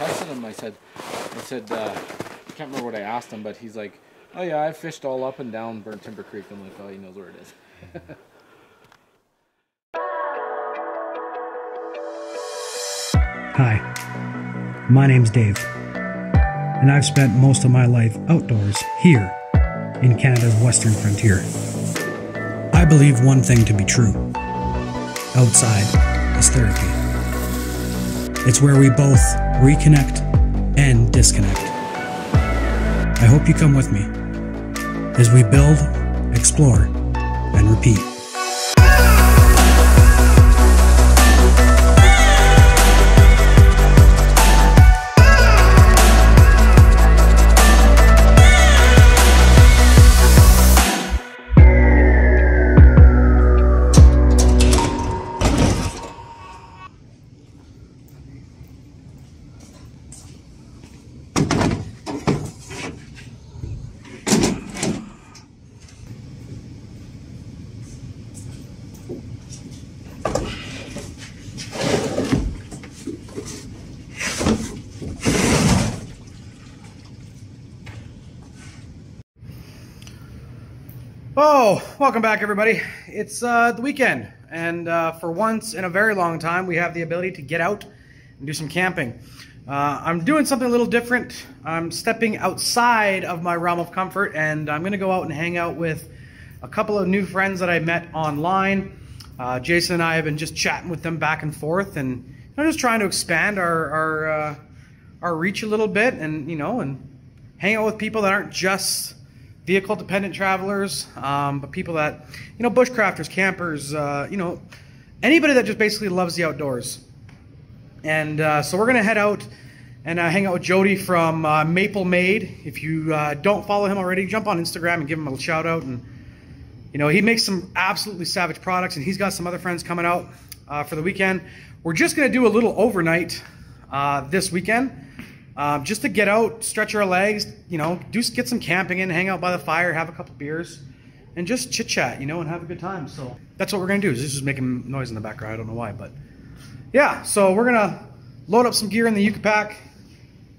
tested him. I said, I can't remember what I asked him, but he's like, oh yeah, I've fished all up and down Burnt Timber Creek. I'm like, oh, he knows where it is. Hi, my name's Dave, and I've spent most of my life outdoors here in Canada's western frontier. I believe one thing to be true. Outside is therapy. It's where we both reconnect and disconnect. I hope you come with me as we build, explore, and repeat. Oh, welcome back everybody. It's the weekend, and for once in a very long time we have the ability to get out and do some camping. I'm doing something a little different. I'm stepping outside of my realm of comfort, and I'm gonna go out and hang out with a couple of new friends that I met online. Jason and I have been just chatting with them back and forth, and I'm just trying to expand our reach a little bit, and and hang out with people that aren't just vehicle dependent travelers, but people that, bushcrafters, campers, anybody that just basically loves the outdoors. And so we're gonna head out and hang out with Jody from Maple Made. If you don't follow him already, jump on Instagram and give him a shout out. And he makes some absolutely savage products, and he's got some other friends coming out for the weekend. We're just gonna do a little overnight this weekend. Just to get out, stretch our legs, get some camping in, hang out by the fire, have a couple beers, and just chit chat, and have a good time. So that's what we're gonna do. This is making noise in the background. I don't know why, but yeah. So we're gonna load up some gear in the Yucca pack,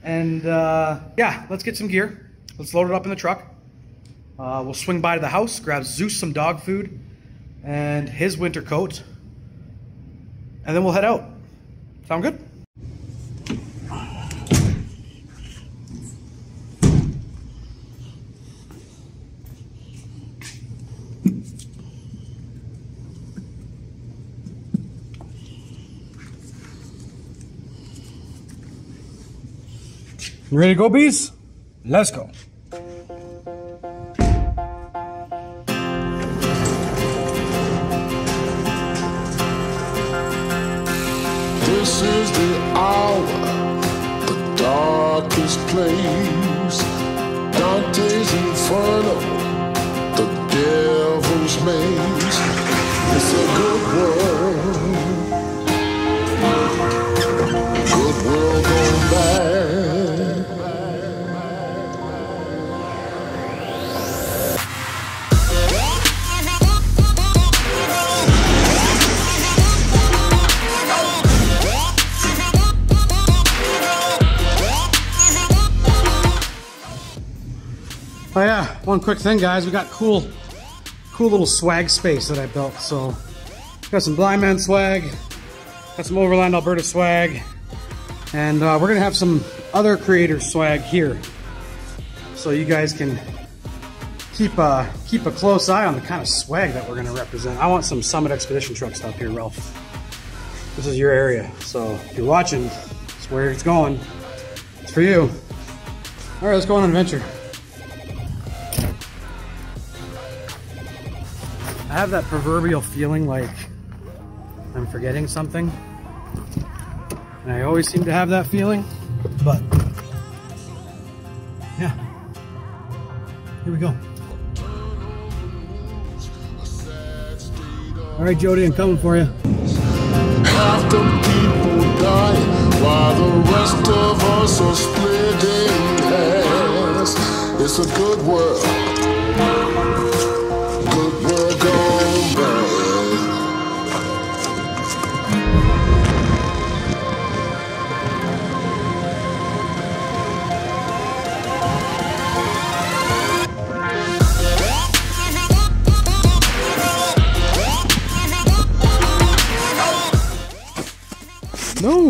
and yeah, let's get some gear. Let's load it up in the truck. We'll swing by to the house, grab Zeus some dog food and his winter coat, and then we'll head out. Sound good? You ready to go, bees? Let's go. This is the hour, the darkest place. Dante's Inferno, the devil's maze. It's a good world, good world gone bad. Oh yeah, one quick thing guys, we got cool little swag space that I built. So got some Blindman swag, got some Overland Alberta swag, and we're gonna have some other creators swag here. So you guys can keep a close eye on the kind of swag that we're gonna represent. I want some Summit Expedition truck stuff here, Ralph. This is your area, so if you're watching, it's where it's going. It's for you. All right, let's go on an adventure. I have that proverbial feeling like I'm forgetting something, and I always seem to have that feeling, but yeah, here we go. All right, Jody, I'm coming for you. Half the people die while the rest of us are splitting hairs. It's a good world. Good world gone bad.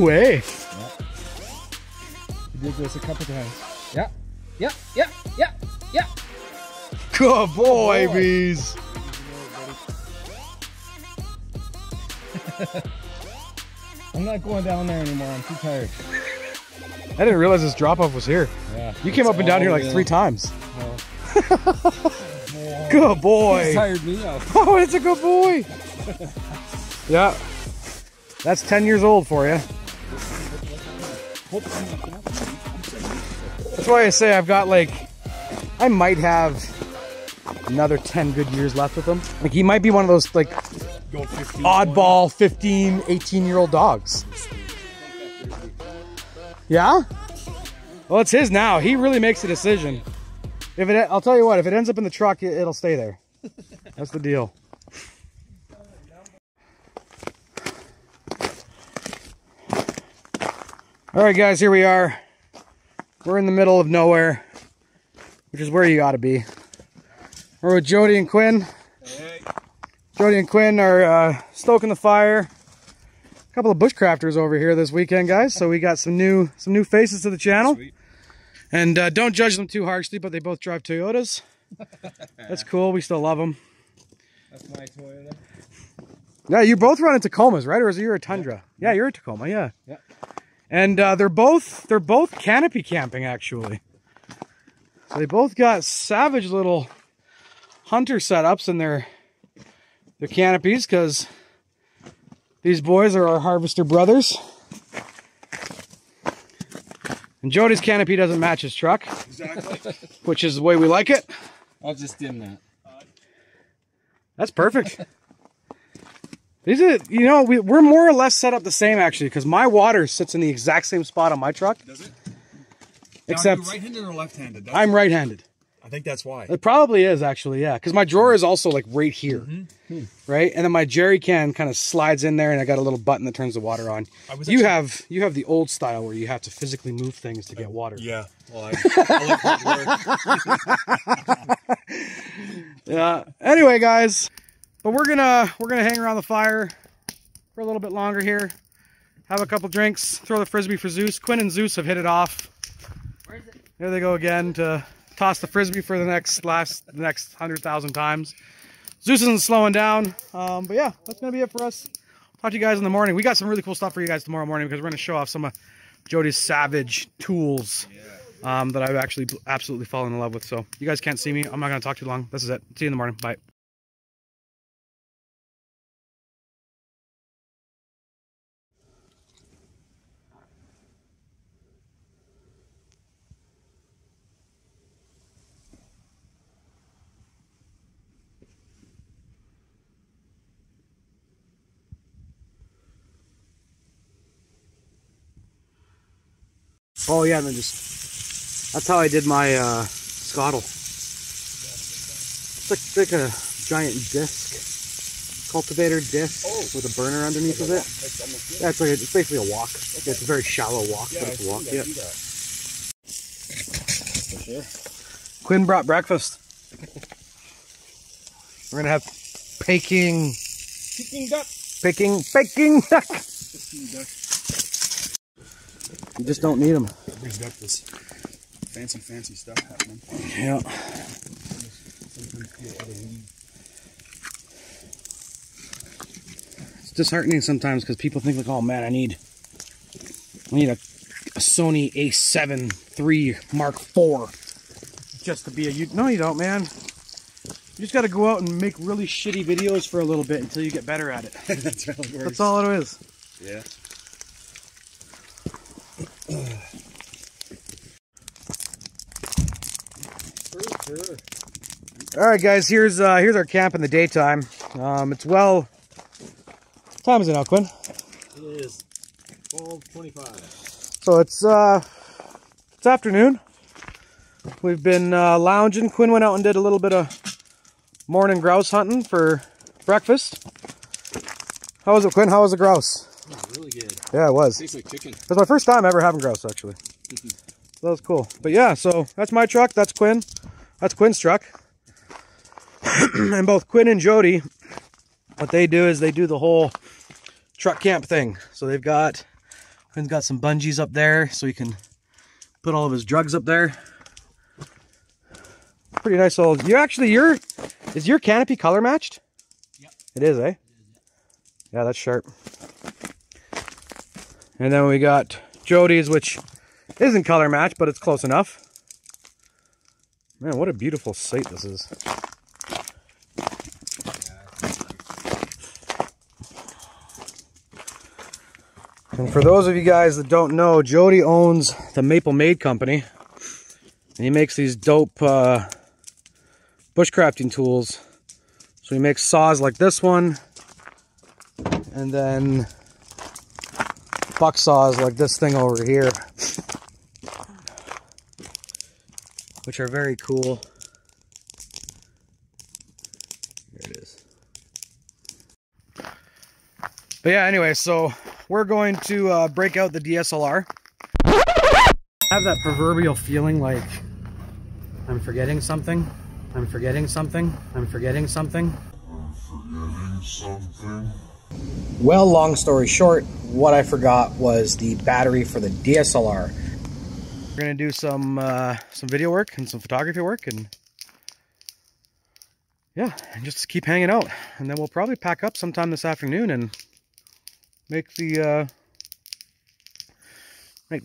way. Yeah. He did this a couple times. Yeah. Yeah. Yeah. Yeah. Yeah. Good boy, bees. I'm not going down there anymore. I'm too tired. I didn't realize this drop-off was here. Yeah. You came up and down here like 3 times. Oh. Good boy. He's tired me out. Oh, it's a good boy. Yeah. That's 10 years old for you. That's why I say I've got like, I might have another 10 good years left with him. Like he might be one of those like oddball 15, 18-year-old dogs. Yeah? Well, it's his now. He really makes a decision. If it, I'll tell you what, if it ends up in the truck, it'll stay there. That's the deal. All right, guys, here we are. We're in the middle of nowhere, which is where you ought to be. We're with Jody and Quinn. Hey. Jody and Quinn are stoking the fire. A couple of bushcrafters over here this weekend, guys. So we got some new faces to the channel. Sweet. And don't judge them too harshly, but they both drive Toyotas. That's cool. We still love them. That's my Toyota. Yeah, you both run in Tacomas, right? Or is it you're a Tundra? Yeah, you're a Tacoma. Yeah. Yeah. And they're both canopy camping, actually. So they both got savage little hunter setups in their canopies, because these boys are our harvester brothers. And Jody's canopy doesn't match his truck. Exactly. Which is the way we like it. I'll just dim that. That's perfect. These are, you know, we're more or less set up the same, actually, because my water sits in the exact same spot on my truck. Does it? Except, now, are you right-handed or left-handed? I'm right-handed. I think that's why. It probably is, actually, yeah. Because my drawer is also like right here, right? And then my jerry can kind of slides in there, and I got a little button that turns the water on. You have the old style where you have to physically move things to get water. Yeah. Well, I like work. Yeah. Anyway, guys, but we're gonna hang around the fire for a little bit longer here. Have a couple drinks. Throw the frisbee for Zeus. Quinn and Zeus have hit it off. Where is it? There they go again to toss the frisbee for the next 100,000 times. Zeus isn't slowing down, but yeah, that's gonna be it for us. Talk to you guys in the morning. We got some really cool stuff for you guys tomorrow morning, because we're gonna show off some of Jody's savage tools that I've actually absolutely fallen in love with. So you guys can't see me. I'm not gonna talk too long. This is it. See you in the morning. Bye. Oh yeah, and then that's how I did my scuttle. It's like a giant disc, cultivator disc with a burner underneath of it. Yeah, it's basically a wok. Yeah, it's a very shallow wok, but it's a wok. Yeah. For sure. Quinn brought breakfast. We're gonna have Peking duck. Peking duck. You just don't need them. We've got this fancy stuff happening. Yeah. It's disheartening sometimes, because people think like, oh man, I need a Sony A7 III Mark IV just to be a... No, you don't, man. You just got to go out and make really shitty videos for a little bit until you get better at it. That's how it works. That's all it is. Yeah. All right, guys. Here's our camp in the daytime. It's what time is it now, Quinn? It is 12:25. So it's afternoon. We've been lounging. Quinn went out and did a little bit of morning grouse hunting for breakfast. How was it, Quinn? How was the grouse? Oh, really good. Yeah, it was. Tastes like chicken. It was my first time ever having grouse, actually. So that was cool. But yeah, so that's my truck. That's Quinn. That's Quinn's truck. And both Quinn and Jody, what they do is they do the whole truck camp thing. So they've got Quinn's got some bungees up there so he can put all of his drugs up there. Pretty nice little. Is your canopy color matched? Yep. It is, eh? Yeah, that's sharp. And then we got Jody's, which isn't color matched, but it's close enough. Man, what a beautiful site this is. And for those of you guys that don't know, Jody owns the Maple Made Company. And he makes these dope bushcrafting tools. So he makes saws like this one. And then buck saws like this thing over here. Which are very cool. There it is. But yeah, anyway, so we're going to break out the DSLR. I have that proverbial feeling like I'm forgetting something. I'm forgetting something. I'm forgetting something. I'm forgetting something. Well, long story short, what I forgot was the battery for the DSLR. We're gonna do some video work and some photography work, and yeah, and just keep hanging out. And then we'll probably pack up sometime this afternoon and make the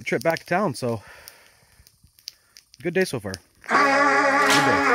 trip back to town. So, good day so far. Good day.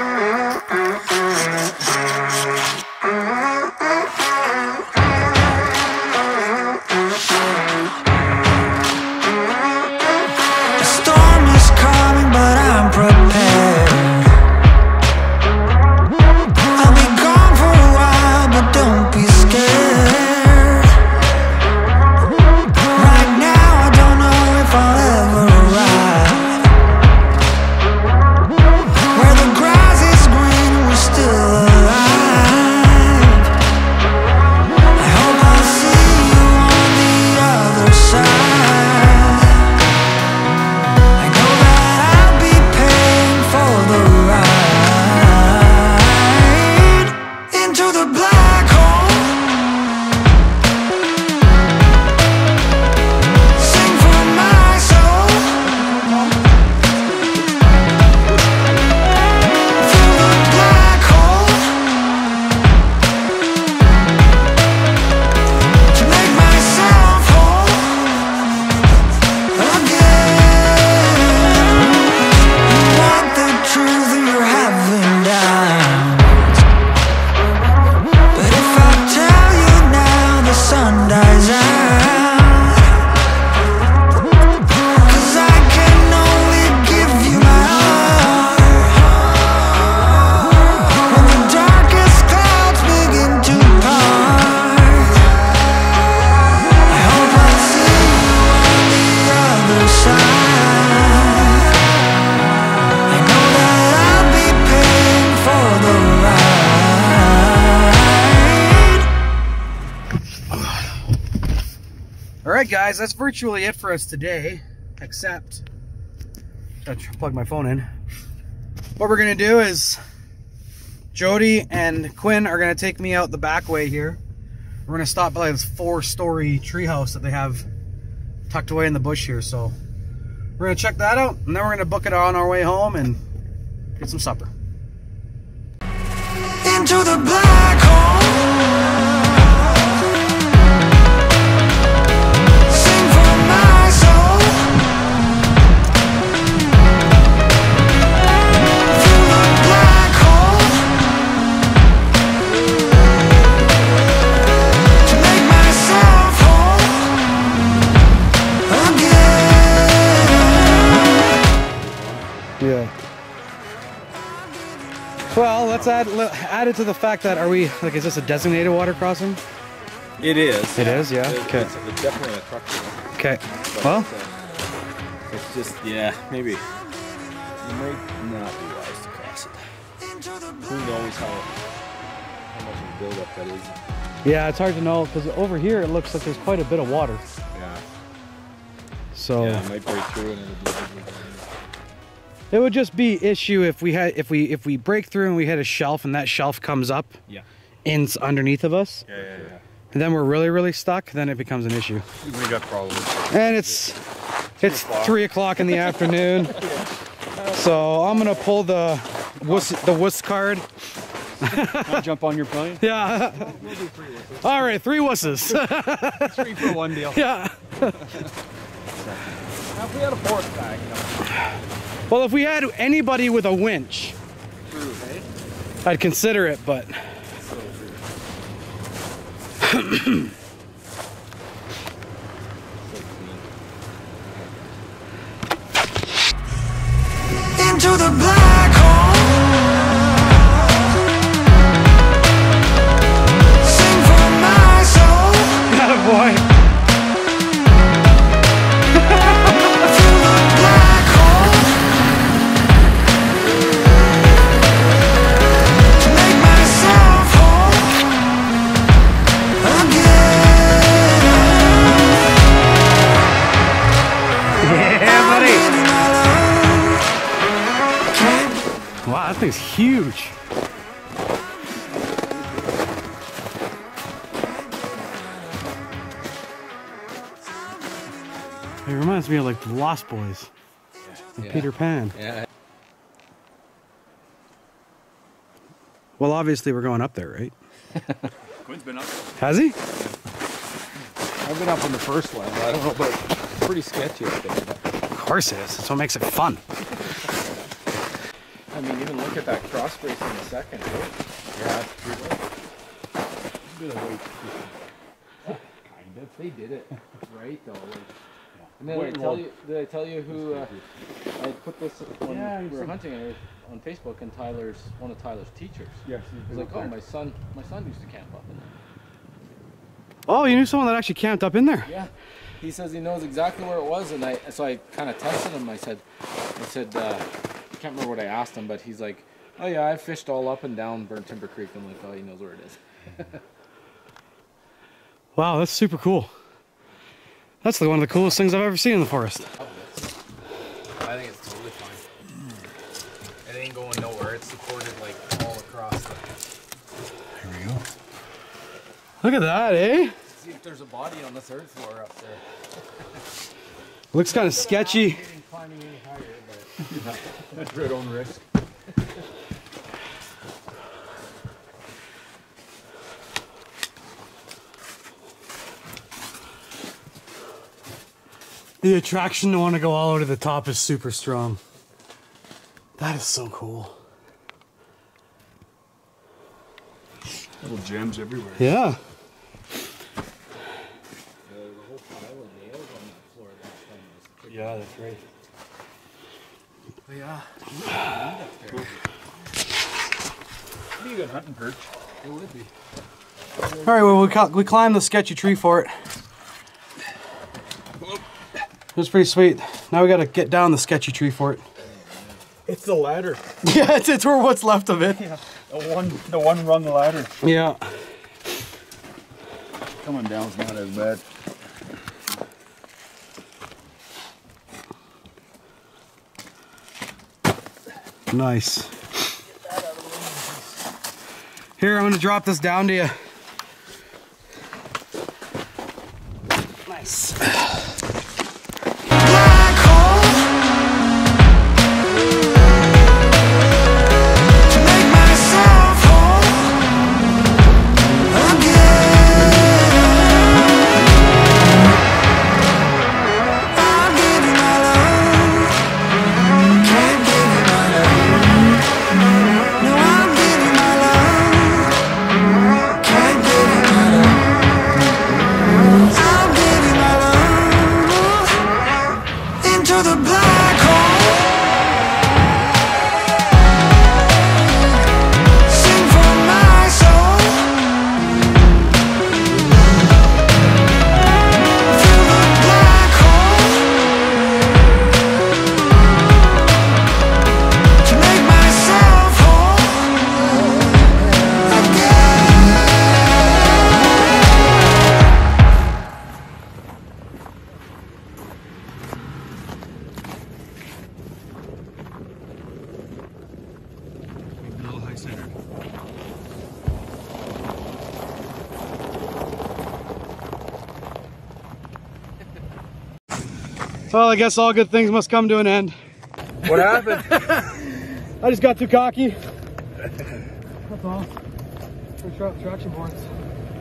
Alright guys, that's virtually it for us today, except I plug my phone in. What we're gonna do is Jody and Quinn are gonna take me out the back way here. We're gonna stop by this 4-story treehouse that they have tucked away in the bush here, so we're gonna check that out, and then we're gonna book it on our way home and get some supper. Into the black hole. Yeah. Well, let's add it to the fact that is this a designated water crossing? It is. It is, yeah. Okay. It's definitely a truck road. Okay. But Well, it's just, yeah, maybe you might not be wise to cross it. Who knows how much of a buildup that is. yeah, it's hard to know because over here it looks like there's quite a bit of water. Yeah. So Yeah, it might break through and it'll be. it would just be issue if we break through and we hit a shelf and that shelf comes up Yeah. underneath of us. Yeah. and then we're really stuck, then it becomes an issue. We got problems. And it's 3 o'clock in the afternoon, so I'm gonna pull the wuss card. I'll jump on your plane. Yeah. We'll do 3 wusses. All right, 3 wusses. 3 for 1 deal. Yeah. Now, if we had a 4th bag, you know. Well, if we had anybody with a winch, True, eh? I'd consider it, but. Into the black hole. Sing for my soul. Atta boy. Through the black hole. To make myself whole again. Yeah, buddy. Giving my love. Wow, that thing's huge. It reminds me of like the Lost Boys. And Peter Pan. Yeah. Well, obviously we're going up there, right? Quinn's been up. Has he? I've been up on the first one, but I don't know about it's pretty sketchy up there. But, Of course it is. That's what makes it fun. I mean, even look at that cross brace in the second, right? Yeah, it's true. A bit of weight. Kind of. They did it right though. Like, and then Wait, did I tell you who I put this when Yeah, we you were said- hunting it on Facebook, and one of Tyler's teachers. Yes, He's like, oh, my son used to camp up in there. Oh, you knew someone that actually camped up in there? Yeah. He says he knows exactly where it was, and so I kind of tested him. I said, I can't remember what I asked him, but he's like, oh yeah, I've fished all up and down Burnt Timber Creek. I'm like, oh, he knows where it is. Wow, that's super cool. That's like one of the coolest things I've ever seen in the forest. I think it's totally fine. It ain't going nowhere. It's supported like all across. Here we go. Look at that, eh? See if there's a body on the third floor up there. Looks kind of sketchy. Climbing any higher, but That's your own risk. The attraction to want to go all the way to the top is super strong. That is so cool. Little gems everywhere. Yeah. the whole pile of nails on that floor last time was pretty. Yeah, that's right. But yeah. Be a good hunting perch. It would be. All right, well, we climbed the sketchy tree fort. It was pretty sweet. Now we got to get down the sketchy tree fort. It's the ladder. Yeah, it's where what's left of it. Yeah. The one rung ladder. Yeah. Coming down's not as bad. Nice. Here, I'm going to drop this down to you. Nice. Black hole. To make myself whole again. I'll give you my love. Can't give you my love. No, I'll give you my love. Can't Well, I guess all good things must come to an end. What happened? I just got too cocky. That's all. Traction boards.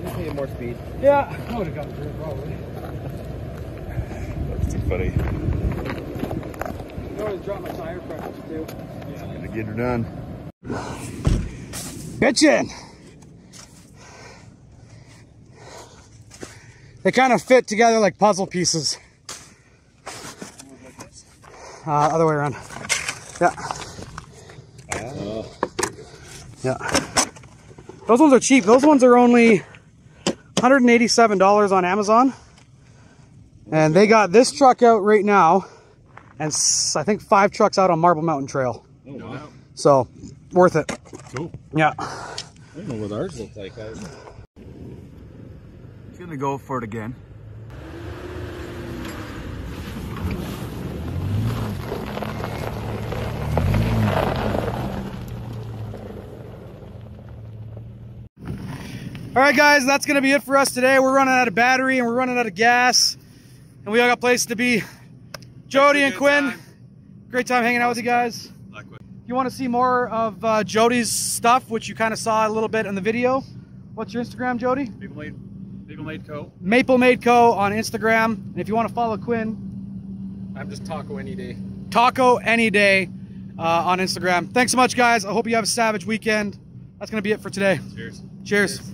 Just need more speed. Yeah, I would have gotten through probably. That's too funny. I would have dropped my tire pressure too. Yeah. Gonna get her done. Bitchin'. They kind of fit together like puzzle pieces. Other way around. Yeah. Yeah. Those ones are cheap. Those ones are only $187 on Amazon. And they got this truck out right now. And I think 5 trucks out on Marble Mountain Trail. Oh, wow. So, worth it. Cool. Yeah. I don't know what ours look like. He's gonna go for it again. All right, guys, that's going to be it for us today. We're running out of battery and we're running out of gas. And we all got a place to be. Jody and Quinn, great time hanging out with you guys. Likewise. If you want to see more of Jody's stuff, which you kind of saw a little bit in the video, what's your Instagram, Jody? Maple Made Co. Maple Made Co. on Instagram. And if you want to follow Quinn, I'm just Taco Any Day. Taco Any Day on Instagram. Thanks so much, guys. I hope you have a savage weekend. That's going to be it for today. Cheers. Cheers.